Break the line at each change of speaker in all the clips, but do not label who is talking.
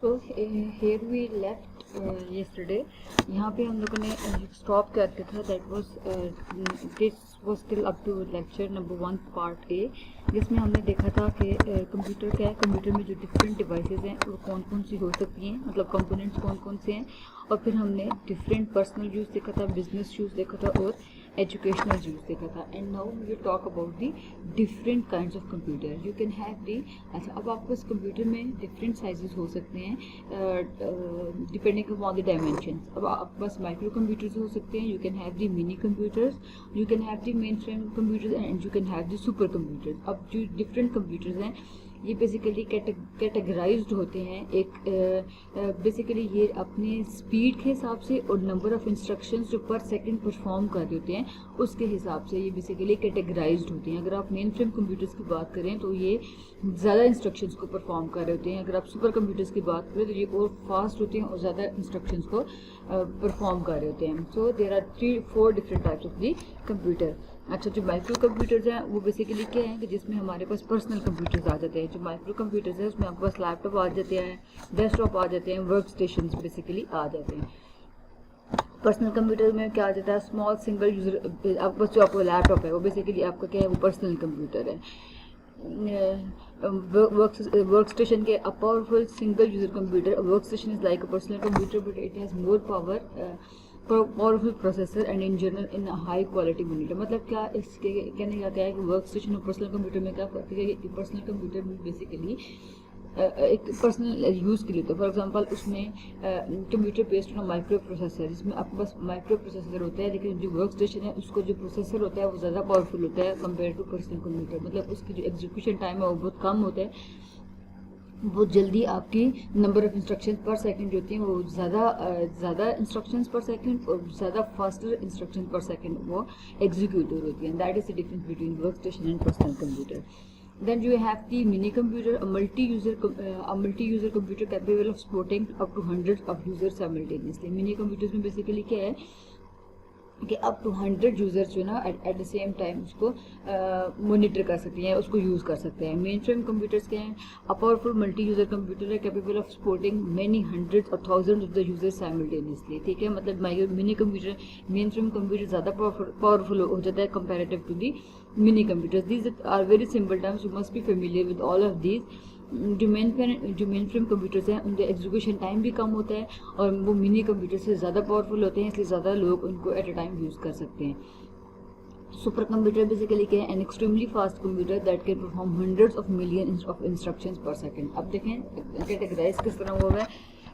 So here we left yesterday. यहाँ पे हम लोगों ने स्टॉप कर दिया था. That was this was still up to lecture number 1 part A, जिसमें हमने देखा था कि कंप्यूटर क्या है, कंप्यूटर में जो डिफरेंट डिवाइसेस हैं वो कौन कौन सी हो सकती हैं, मतलब कंपोनेंट्स कौन कौन से हैं. और फिर हमने डिफरेंट पर्सनल यूज़ देखा था, बिजनेस यूज़ देखा था और एजुकेशनल यूज़ देखा था. And now we talk about the different kinds of computer. You can have the. अच्छा, अब आपको इस कंप्यूटर में डिफरेंट साइजेस हो सकते हैं डिपेंडिंग अपॉन द डायमेंशन. अब आपके पास माइक्रो कंप्यूटर्स हो सकते हैं. You can have the mini computers, you can have the main frame computers and you can have the super computers. अब जो डिफरेंट कंप्यूटर्स हैं ये बेसिकली कैटेगराइज्ड होते हैं. एक बेसिकली ये अपने स्पीड के हिसाब से और नंबर ऑफ इंस्ट्रक्शंस जो पर सेकंड परफॉर्म कर रहे होते हैं उसके हिसाब से ये बेसिकली कैटेगराइज्ड होते हैं. अगर आप मेन फ्रेम कंप्यूटर्स की बात करें तो ये ज़्यादा इंस्ट्रक्शंस को परफॉर्म कर रहे होते हैं. अगर आप सुपर कंप्यूटर्स की बात करें तो ये और फास्ट होते हैं और ज़्यादा इंस्ट्रक्शंस को परफॉर्म कर रहे होते हैं. So there are 3-4 different types of the computer. अच्छा, जो माइक्रो कंप्यूटर्स हैं वो बेसिकली क्या है कि जिसमें हमारे पास पर्सनल कंप्यूटर्स आ जाते हैं. जो माइक्रो कंप्यूटर्स हैं उसमें आपके पास लैपटॉप आ जाते हैं, डेस्कटॉप आ जाते हैं, वर्क स्टेशन बेसिकली आ जाते हैं. पर्सनल कंप्यूटर में क्या आ जाता है, स्मॉल सिंगल यूज़र. आपके पास जो आपका लैपटॉप है वो बेसिकली आपका क्या है, वो पर्सनल कंप्यूटर है. वर्क स्टेशन के a powerful single user computer. Work station is like a personal computer but it has more powerful processor and in general in high quality monitor. मतलब क्या इसके कहने का क्या है कि वर्क स्टेशन और पर्सनल कंप्यूटर में क्या फ़र्क है कि पर्सनल कंप्यूटर में बेसिकली एक पर्सनल यूज़ के लिए. तो फॉर एग्जांपल उसमें computer based on micro processor, जिसमें आपके पास माइक्रो प्रोसेसर होता है, लेकिन जो वर्क स्टेशन है उसको जो प्रोसेसर होता है वो ज़्यादा पावरफुल होता है कंपेयर टू पर्सनल कंप्यूटर. मतलब उसकी जो एग्जीक्यूशन टाइम है वो बहुत कम होता है, बहुत जल्दी आपकी नंबर ऑफ इंस्ट्रक्शंस पर सेकंड होती हैं वो ज़्यादा इंस्ट्रक्शंस पर सेकंड और ज़्यादा फास्टर इंस्ट्रक्शन पर सेकंड वो एग्जीक्यूट होती हैं. That is the difference between work station and personal computer. Then you have the mini computer, a multi-user computer capable of supporting up to hundreds of users simultaneously. Mini computers में basically क्या है कि up to 100 users जो है ना at the same time उसको monitor कर सकते हैं, उसको यूज़ कर सकते हैं. मेन फ्रेम कंप्यूटर्स क्या हैं, a powerful multi user computer है capable of supporting many hundreds और thousands of the users simultaneously. ठीक है, मतलब mini computer, mainframe computer ज़्यादा पावरफुल हो जाता है comparative to the mini computers. These are very simple terms, you must be familiar with all of these. जो main frame computers हैं उनका एग्जीक्यूशन टाइम भी कम होता है और वो मिनी कंप्यूटर से ज़्यादा पावरफुल होते हैं, इसलिए ज़्यादा लोग उनको एट अ टाइम यूज़ कर सकते हैं. सुपर कंप्यूटर बेसिकली क्या है, an extremely fast computer that can perform hundreds of million of instructions पर सेकंड. अब देखें कैटेगराइज किस तरह हुआ है.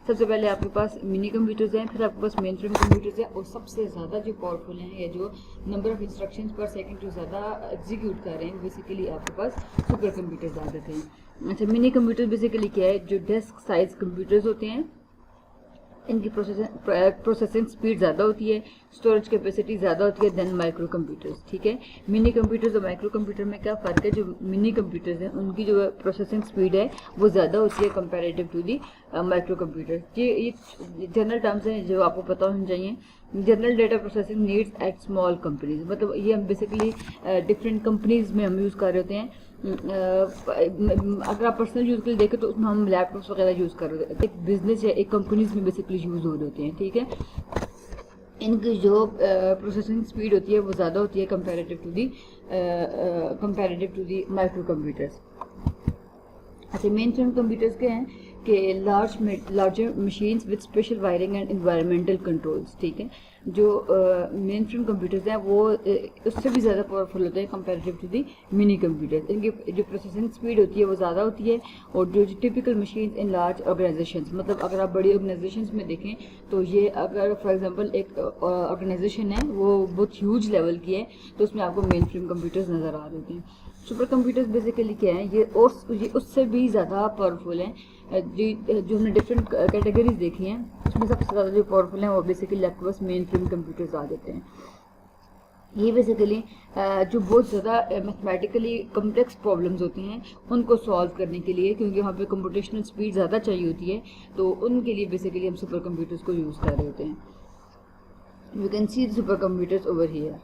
सबसे पहले आपके पास मिनी कंप्यूटर्स हैं, फिर आपके पास मेन फ्रेम कंप्यूटर्स हैं और सबसे ज़्यादा जो पावरफुल हैं या जो नंबर ऑफ इंस्ट्रक्शंस पर सेकंड जो ज़्यादा एग्जीक्यूट कर रहे हैं बेसिकली आपके पास सुपर कंप्यूटर्स आ जाते हैं. अच्छा, मिनी कंप्यूटर बेसिकली क्या है, जो डेस्क साइज कंप्यूटर्स होते हैं इनकी प्रोसेसिंग स्पीड ज़्यादा होती है, स्टोरेज कैपेसिटी ज़्यादा होती है देन माइक्रो कंप्यूटर्स. ठीक है, मिनी कंप्यूटर्स और माइक्रो कंप्यूटर में क्या फ़र्क है, जो मिनी कंप्यूटर्स हैं उनकी जो प्रोसेसिंग स्पीड है वो ज़्यादा होती है comparative to the micro computer. ये जनरल टर्म्स हैं जो आपको पता होने चाहिए. General data processing needs at small companies, मतलब ये हम बेसिकली डिफरेंट कंपनीज में हम यूज़ कर रहे होते हैं. अगर आप पर्सनल यूज़ के लिए देखें तो उसमें हम लैपटॉप्स वगैरह यूज़ कर रहे होते हैं. एक बिजनेस या एक कंपनीज में बेसिकली यूज़ हो रहे होते हैं. ठीक है, इनकी जो प्रोसेसिंग स्पीड होती है वो ज़्यादा होती है comparative to the micro computers. अच्छा, मेन फ्रेम कंप्यूटर्स के हैं कि larger machines with special wiring and environmental controls. ठीक है, जो मेन फ्रेम कंप्यूटर्स हैं वो उससे भी ज़्यादा पावरफुल होते हैं comparative to the mini computers. इनकी जो प्रोसेसिंग स्पीड होती है वो ज़्यादा होती है और जो typical machines in large organisations, मतलब अगर आप बड़ी ऑर्गेनाइजेशंस में देखें तो ये अगर फॉर एग्जांपल एक ऑर्गेनाइजेशन है वो बहुत ह्यूज लेवल की है तो उसमें आपको मेन फ्रेम कंप्यूटर्स नज़र आ रहे होते हैं. सुपर कंप्यूटर्स बेसिकली क्या है, ये उससे भी ज़्यादा पावरफुल हैं. जो हमने डिफरेंट कैटेगरीज देखी हैं उसमें सबसे ज़्यादा जो पावरफुल हैं वो बेसिकली आपके पास मेन फ्रेम कंप्यूटर्स आ जाते हैं. ये बेसिकली जो बहुत ज़्यादा मैथमेटिकली कम्प्लेक्स प्रॉब्लम्स होती हैं उनको सॉल्व करने के लिए, क्योंकि वहाँ पे कंप्यूटेशनल स्पीड ज़्यादा चाहिए होती है तो उनके लिए बेसिकली हम सुपर कंप्यूटर्स को यूज़ कर रहे होते हैं. You can see the super computers over here.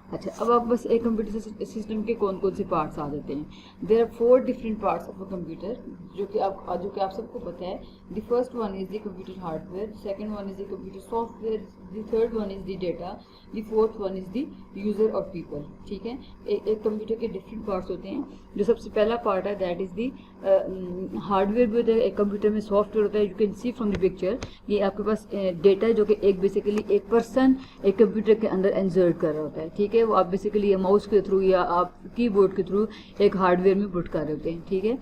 अच्छा, अब आप बस एक कंप्यूटर सिस्टम के कौन कौन से पार्ट्स आ जाते हैं। There are 4 different parts of a computer, जो कि आप सबको पता है। The first one is the computer hardware, second one is the computer software, the third one is the data, the fourth one is the user और people. ठीक है, एक कंप्यूटर के डिफरेंट पार्ट्स होते हैं। जो सबसे पहला पार्ट है दैट इज द हार्डवेयर भी होता है, एक कंप्यूटर में सॉफ्टवेयर होता है। You can C from the picture, ये आपके पास डेटा है जो कि एक बेसिकली एक पर्सन एक कंप्यूटर के अंदर इंसर्ट कर रहा होता है। ठीक है, वो आप बेसिकली माउस के थ्रू या आप कीबोर्ड के थ्रू एक हार्डवेयर में पुट कर रहे होते हैं। ठीक है,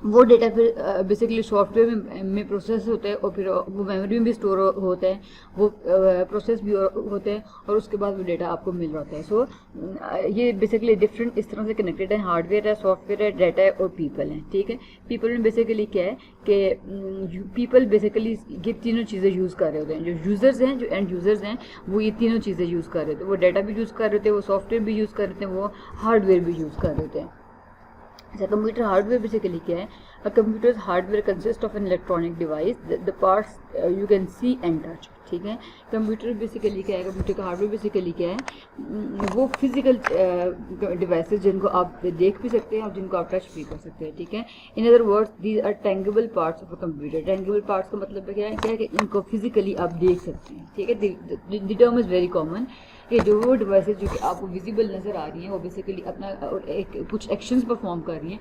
वो डेटा फिर बेसिकली सॉफ्टवेयर में प्रोसेस होता है और फिर वो मेमोरी में भी स्टोर होता है, वो प्रोसेस भी होते हैं और उसके बाद वो डेटा आपको मिल रहा होता है। सो ये बेसिकली डिफरेंट इस तरह से कनेक्टेड है, हार्डवेयर है, सॉफ्टवेयर है, डेटा है और पीपल है। ठीक है, पीपल में बेसिकली क्या है कि पीपल बेसिकली ये तीनों चीज़ें यूज़ कर रहे होते हैं। जो यूज़र्स हैं, जो एंड यूज़र्स हैं, वो ये तीनों चीज़ें यूज़ कर रहे होते हैं। वो डेटा भी यूज़ कर रहे होते हैं, वो सॉफ्टवेयर भी यूज़ कर रहे होते हैं, वो हार्डवेयर भी यूज़ कर रहे होते हैं। अच्छा, कंप्यूटर हार्डवेयर बेसिकली क्या है? A computers hardware consist of an electronic device the parts you can see and touch. ठीक है, कंप्यूटर बेसिकली क्या है? कंप्यूटर का हार्डवेयर बेसिकली क्या है? वो फिजिकल डिवाइसेस जिनको आप देख भी सकते हैं और जिनको आप टच भी कर सकते हैं। ठीक है, in other words these are tangible parts of a computer. Tangible parts का मतलब क्या है कि इनको फिजिकली आप देख सकते हैं। ठीक है, the term is very common कि जो वो डिवाइसेस जो कि आपको विजिबल नज़र आ रही हैं वो बेसिकली अपना कुछ एक्शंस परफॉर्म कर रही हैं,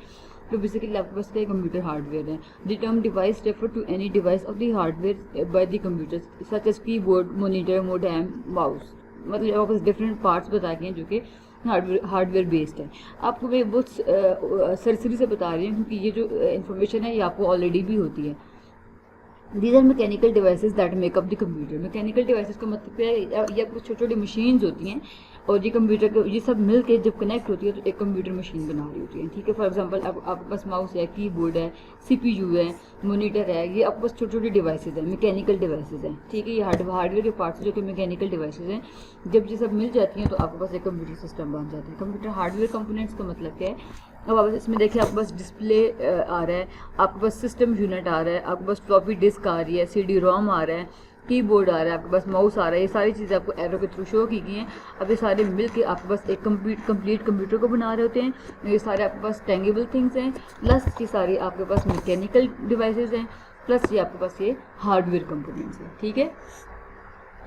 तो बेसिकली आपके पास क्या कंप्यूटर हार्डवेयर है। The term device refer to any device of the hardware by the computer such as keyboard, monitor, modem, mouse. मतलब आपके पास डिफरेंट पार्ट्स बताए गए हैं जो कि हार्डवेयर बेस्ड है। आपको मैं बहुत सरसरी से बता रही हूँ क्योंकि ये जो इन्फॉर्मेशन है ये आपको ऑलरेडी भी होती है। These are mechanical devices that make up the computer. Mechanical devices का मतलब क्या है? ये कुछ छोटी छोटी मशीन्स होती हैं और ये कंप्यूटर के ये सब मिल के जब कनेक्ट होती है तो एक कंप्यूटर मशीन बना रही होती है। ठीक है, फॉर एग्जांपल आपके पास माउस है, कीबोर्ड है, सीपीयू है, मॉनिटर है, ये आपके पास छोटी छोटी डिवाइसेज हैं, मैकेनिकल डिवाइसेज हैं। ठीक है, ये हार्डवेयर के पार्ट्स जो कि मैकेनिकल डिवाइसेज हैं, जब ये सब मिल जाती हैं तो आपके पास एक कंप्यूटर सिस्टम बन जाता है। कंप्यूटर हार्डवेयर कंपोनेंट्स का मतलब क्या है? अब आप इसमें देखिए, आपके पास डिस्प्ले आ रहा है, आपके पास सिस्टम यूनिट आ रहा है, आपके पास फ्लॉपी डिस्क आ रही है, CD रोम आ रहा है, कीबोर्ड आ रहा है, आपके पास माउस आ रहा है। ये सारी चीज़ें आपको एरो के थ्रू शो की गई हैं। अब ये सारे मिल के आपके पास एक कंप्लीट कंप्यूटर को बना रहे होते हैं। ये सारे आपके पास टेंजेबल थिंग्स हैं, प्लस ये सारी आपके पास मैकेनिकल डिवाइसेज हैं, प्लस ये आपके पास ये हार्डवेयर कंपोनेंट्स हैं। ठीक है,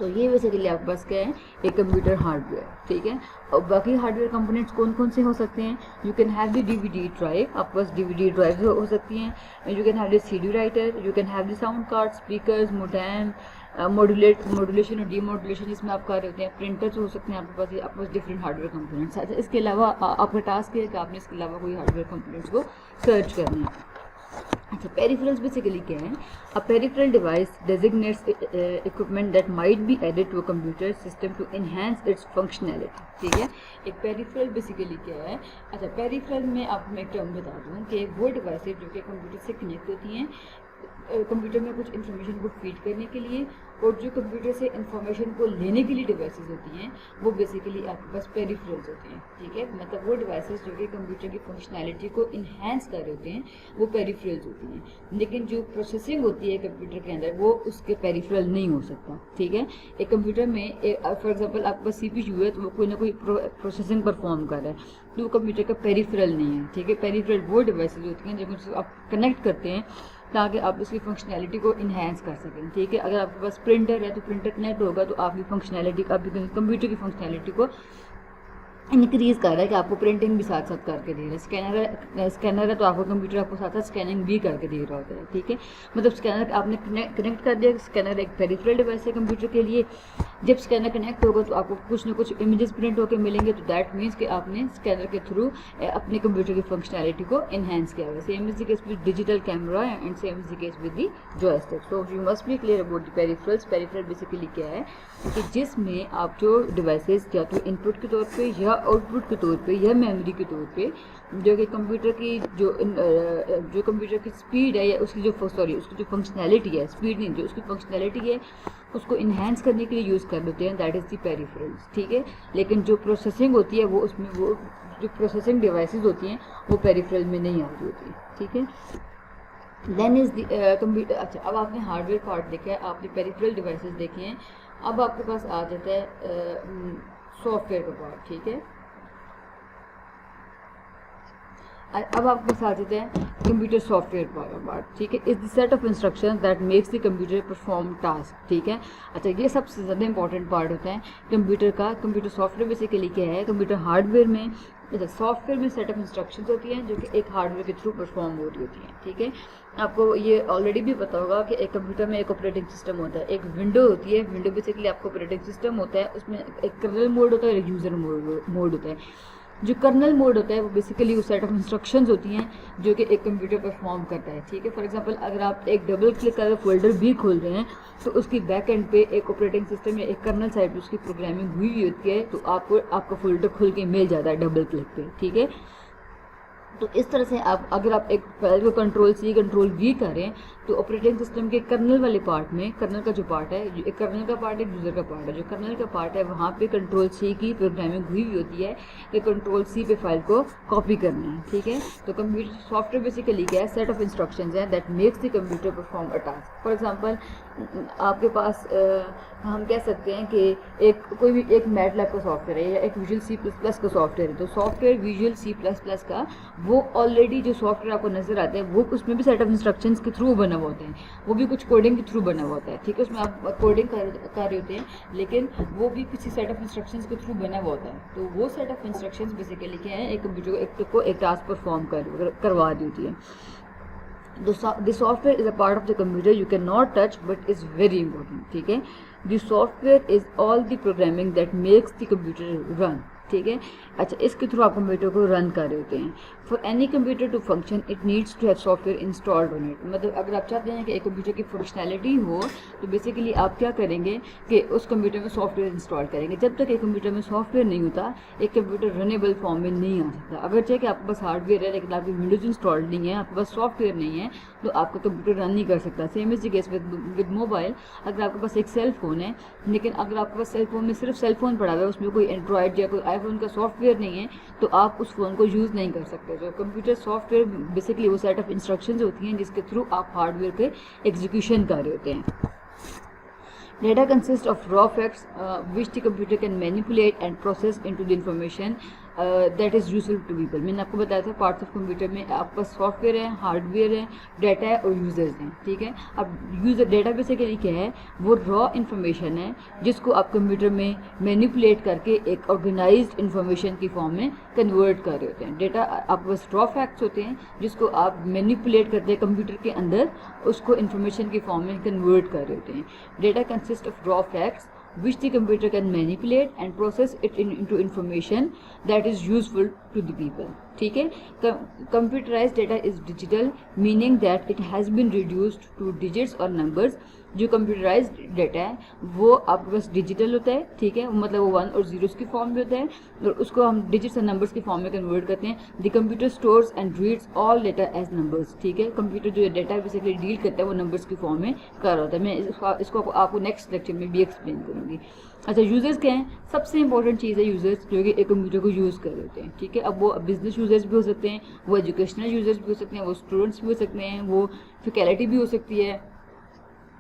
तो ये बेसिकली आपके पास क्या है? एक कंप्यूटर हार्डवेयर। ठीक है, और बाकी हार्डवेयर कंपोनेंट्स कौन कौन से हो सकते हैं? You can have the DVD drive, आपके पास DVD ड्राइव हो सकती हैं। You can have the CD writer, you can have the sound card, speakers, modem, modulation और डीमॉड्यूलेशन इसमें आप कर रहे होते हैं। प्रिंटर्स हो सकते हैं आपके पास डिफरेंट हार्डवेयर कंपोनेंट्स। अच्छा, इसके अलावा आपका टास्क है कि आपने इसके अलावा कोई हार्डवेयर कंपोनेंट्स को सर्च करना है। अच्छा, पेरिफेरल्स बेसिकली क्या है? A peripheral device designates equipment that might be added to a computer system to enhance its functionality. ठीक है, एक पेरिफेरल बेसिकली क्या है? अच्छा, पेरिफेरल में आपको मैं एक टर्म बता दूँ कि वो डिवाइसेज जो कि कंप्यूटर से कनेक्ट होती हैं कंप्यूटर में कुछ इन्फॉर्मेशन को फीड करने के लिए, और जो कंप्यूटर से इन्फॉर्मेशन को लेने के लिए डिवाइसेस होती हैं वो बेसिकली आपके पास पेरिफेरल्स होते हैं। ठीक है, मतलब वो डिवाइसेस जो कि कंप्यूटर की फंक्शनैलिटी को इन्हेंस कर रहे होते हैं वो पेरिफेरल्स होती हैं। लेकिन जो प्रोसेसिंग होती है कंप्यूटर के अंदर वो उसके पेरिफेरल नहीं हो सकता। ठीक है, एक कंप्यूटर में फॉर एग्जाम्पल आपके पास CPU है तो वो कोई ना कोई प्रोसेसिंग परफॉर्म कर रहा है, तो वो कंप्यूटर का पेरिफेरल नहीं है। ठीक है, पेरिफेरल वो डिवाइसेज होती हैं जब आप कनेक्ट करते हैं ताकि आप उसकी फंक्शनैलिटी को इन्हेंस कर सकें। ठीक है, अगर आपके पास प्रिंटर है तो प्रिंटर कनेक्ट होगा तो आपकी फंक्शनैलिटी, आपकी कंप्यूटर की फंक्शनैलिटी को इंक्रीज़ कर रहा है कि आपको प्रिंटिंग भी साथ साथ करके दे रहा है। स्कैनर है तो आपको कंप्यूटर आपको साथ साथ स्कैनिंग भी करके दे रहा होता है। ठीक है, मतलब स्कैनर आपने कनेक्ट कर दिया, स्कैनर एक पेरिफेरल डिवाइस है कंप्यूटर के लिए। जब स्कैनर कनेक्ट होगा तो आपको कुछ ना कुछ इमेजेस प्रिंट होकर मिलेंगे, तो दैट मीन्स कि आपने स्कैनर के थ्रू अपने कंप्यूटर की फंक्शनैलिटी को इन्हेंस किया हुआ। Same is the case with digital camera and same is the case with the joystick. So you must B clear about the peripherals. Peripheral basically क्या है कि जिसमें आप जो डिवाइसेस या तो इनपुट के तौर पे या आउटपुट के तौर पे या मेमोरी के तौर पे जो कि कंप्यूटर की जो कंप्यूटर की स्पीड है या उसकी जो फंक्शनैलिटी है, स्पीड नहीं, जो उसकी फंक्शनैलिटी है उसको इन्हेंस करने के लिए यूज़ कर लेते हैं, दैट इज़ द पेरिफेरल्स। ठीक है, लेकिन जो प्रोसेसिंग होती है वो उसमें वो जो प्रोसेसिंग डिवाइसेस होती हैं वो पेरिफेरल में नहीं आती होती। ठीक है, देन इज द कंप्यूटर। अच्छा, अब आपने हार्डवेयर पार्ट देखा है, आपने पेरिफेरल डिवाइसेस देखे हैं, अब आपके पास आ जाता है सॉफ्टवेयर का पार्ट, ठीक है। अब आपके साथ देते हैं कंप्यूटर सॉफ्टवेयर पार्ट, ठीक है। Is the set of instruction that makes the computer perform task, ठीक है। अच्छा, ये सबसे ज़्यादा इंपॉर्टेंट पार्ट होता है कंप्यूटर का। कंप्यूटर सॉफ्टवेयर बेसिकली क्या है, कंप्यूटर हार्डवेयर में, अच्छा सॉफ्टवेयर में सेट ऑफ इंस्ट्रक्शंस होती हैं जो कि एक हार्डवेयर के थ्रू परफॉर्म हो रही होती हैं, ठीक है। आपको ये ऑलरेडी भी पता होगा कि एक कंप्यूटर में एक ऑपरेटिंग सिस्टम होता है, एक विंडो होती है। विंडो बेसिकली आपको ऑपरेटिंग सिस्टम होता है, उसमें एक कर्नल मोड होता है और एक यूज़र मोड होता है। जो कर्नल मोड होता है वो बेसिकली उस सेट ऑफ इंस्ट्रक्शंस होती हैं जो कि एक कंप्यूटर परफॉर्म करता है, ठीक है। फॉर एग्जांपल अगर आप एक डबल क्लिक करके फोल्डर भी खोल रहे हैं तो उसकी बैक एंड पे एक ऑपरेटिंग सिस्टम या एक कर्नल साइड पे उसकी प्रोग्रामिंग हुई होती है, तो आपको आपका फोल्डर खुल के मिल जाता है डबल क्लिक पे, ठीक है। तो इस तरह से आप अगर आप एक फाइल को कंट्रोल सी कंट्रोल वी करें तो ऑपरेटिंग सिस्टम के कर्नल वाले पार्ट में, कर्नल का जो पार्ट है, एक कर्नल का पार्ट है, यूज़र का पार्ट है। जो कर्नल का पार्ट है वहाँ पे कंट्रोल सी की प्रोग्रामिंग हुई होती है कि कंट्रोल सी पे फाइल को कॉपी करना है, ठीक है। तो कंप्यूटर सॉफ्टवेयर बेसिकली क्या है, सेट ऑफ इंस्ट्रक्शंस हैं that makes the computer perform a task. For example आपके पास हम कह सकते हैं कि कोई भी एक मैटलैब का सॉफ्टवेयर है या एक विजुअल सी प्लस प्लस का सॉफ्टवेयर है। तो software visual C plus plus का वो ऑलरेडी जो सॉफ्टवेयर आपको नजर आता है वो उसमें भी सेट ऑफ इंस्ट्रक्शंस के थ्रू बना हुआ होता है, वो भी कुछ कोडिंग के थ्रू बना हुआ होता है, ठीक है। उसमें आप कोडिंग कर रहे होते हैं लेकिन वो भी किसी सेट ऑफ इंस्ट्रक्शंस के थ्रू बना हुआ होता है। तो वो सेट ऑफ इंस्ट्रक्शंस बेसिकली क्या है, एक कंप्यूटर को एक टास्क परफॉर्म करवा दी होती है। The software is a part of the computer you cannot touch but is very important, ठीक है। The software is all the programming that makes the computer run, ठीक है। अच्छा, इसके थ्रू आप कंप्यूटर को रन कर रहे होते हैं। For any computer to function it needs to have software installed on it. मतलब अगर आप चाहते हैं कि एक कंप्यूटर की फंक्शनैलिटी हो तो बेसिकली आप क्या करेंगे कि उस कंप्यूटर में सॉफ्टवेयर इंस्टॉल करेंगे। जब तक एक कंप्यूटर में सॉफ्टवेयर नहीं होता एक कंप्यूटर रनेबल फॉर्म में नहीं आ सकता। अगर चाहे कि आपके पास हार्डवेयर है लेकिन आपकी विंडोज इंस्टॉल्ड नहीं है, आपके पास सॉफ्टवेयर नहीं है, तो आपका कंप्यूटर रन नहीं कर सकता। Same is the case with mobile. अगर आपके पास एक सेल फोन है लेकिन अगर आपके पास सेल फोन में सिर्फ सेल फोन पड़ा हुआ है, उसमें कोई एंड्रॉयड या कोई आईफोन का सॉफ्टवेयर नहीं है, तो आप उस फ़ोन को यूज़ नहीं कर सकते। जो कंप्यूटर सॉफ्टवेयर बेसिकली वो सेट ऑफ इंस्ट्रक्शंस होती हैं जिसके थ्रू आप हार्डवेयर के एग्जीक्यूशन कर रहे होते हैं। Data consists of raw facts which the computer can manipulate and process into the information that is useful to people। मैंने आपको बताया था पार्ट्स ऑफ कंप्यूटर में आपके पास सॉफ्टवेयर है, हार्डवेयर है, डाटा है और यूजर्स हैं, ठीक है। अब यूजर डाटा बेसिकली क्या है, वो रॉ इन्फॉर्मेशन है जिसको आप कंप्यूटर में मैनिपुलेट करके एक ऑर्गेनाइज्ड इन्फॉर्मेशन की फॉर्म में कन्वर्ट कर रहे होते हैं। डाटा आपके पास रॉ फैक्ट्स होते हैं जिसको आप मैनिपुलेट करते हैं कंप्यूटर के अंदर, उसको इन्फॉर्मेशन की फॉर्म में कन्वर्ट कर रहे होते हैं। Data consist of raw facts which the computer can manipulate and process it into information that is useful to the people, ठीक है। Computerized data is digital meaning that it has been reduced to digits or numbers। जो computerised data है वो आपके पास digital होता है, ठीक है, मतलब वो 1 और 0 की फॉर्म में होता है और उसको हम डिजिट्स और नंबर्स की फॉर्म में कन्वर्ट करते हैं। The computer stores and reads all data as numbers, ठीक है। कंप्यूटर जो डाटा बेसिकली डील करता है वो नंबर्स की फॉर्म में कर रहा होता है। मैं इसको आपको नेक्स्ट लेक्चर में भी एक्सप्लेन करूँगी। अच्छा, यूजर्स क्या हैं, सबसे इंपॉर्टेंट चीज़ है यूजर्स जो कि एक कंप्यूटर को यूज़ कर रहे होते हैं, ठीक है। अब वो बिजनेस यूजर्स भी हो सकते हैं, वो एजुकेशनल यूजर्स भी हो सकते हैं, वो स्टूडेंट्स भी हो सकते हैं, वो फैकल्टी भी हो सकती है,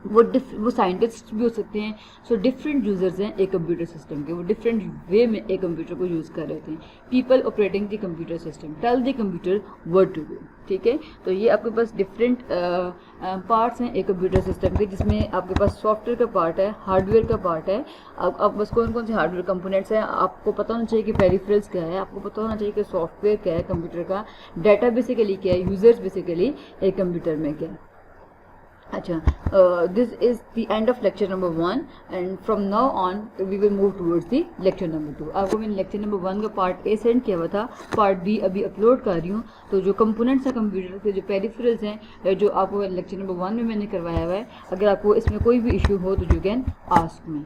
वो साइंटिस्ट भी हो सकते हैं। सो डिफरेंट यूजर्स हैं एक कंप्यूटर सिस्टम के, वो डिफरेंट वे में एक कंप्यूटर को यूज़ कर रहे हैं। People operating the computer system tell the computer what to do, ठीक है। तो ये आपके पास डिफरेंट पार्ट्स हैं एक कंप्यूटर सिस्टम के, जिसमें आपके पास सॉफ्टवेयर का पार्ट है, हार्डवेयर का पार्ट है। आप बस कौन कौन से हार्डवेयर कंपोनेंट्स हैं आपको पता होना चाहिए कि पेरिफेरल्स क्या है, आपको पता होना चाहिए कि सॉफ्टवेयर क्या है कंप्यूटर का, डाटा बेसिकली क्या है, यूजर्स बेसिकली एक कंप्यूटर में क्या है। अच्छा, this is the end of lecture number 1 and from now on we will move towards the lecture number 2। आपको मैंने lecture number 1 का पार्ट A सेंड किया हुआ था, पार्ट B अभी अपलोड कर रही हूँ। तो जो कंपोनेंट्स हैं कंप्यूटर के, जो पेरिफेरल्स हैं, जो आपको lecture number 1 में मैंने करवाया हुआ है, अगर आपको इसमें कोई भी इशू हो तो यू कैन आस्क मी।